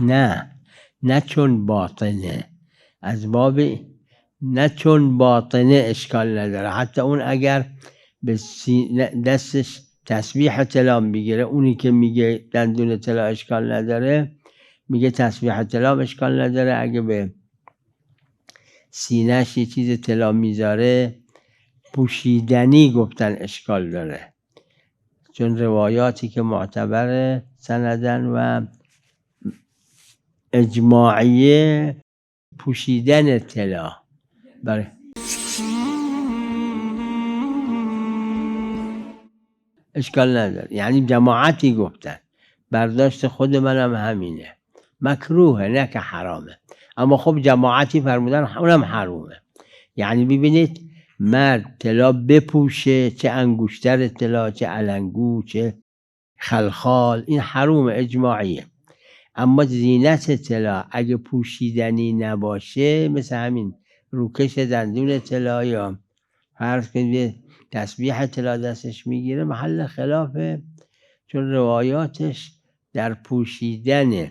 نه چون باطنه، از باب نه چون باطنه اشکال نداره. حتی اون اگر به دستش تسبیح طلا بگیره، اونی که میگه دندون طلا اشکال نداره میگه تسبیح طلا اشکال نداره. اگه به سینه‌ش یه چیز طلا میذاره پوشیدنی گفتن اشکال داره، چون روایاتی که معتبر سندن و اجماعیه پوشیدن طلا برای اشکال نداره. یعنی جماعتی گفتن، برداشت خود منم همینه، مکروه نه که حرامه، اما خب جماعتی فرمودن اونم حرومه. یعنی ببینید مرد طلا بپوشه، چه انگشتر طلا، چه علنگو، چه خلخال، این حروم اجماعیه. اما زینت طلا اگه پوشیدنی نباشه، مثل همین روکش دندون طلا یا فرض کنید تسبیح طلا دستش میگیره، محل خلافه، چون روایاتش در پوشیدن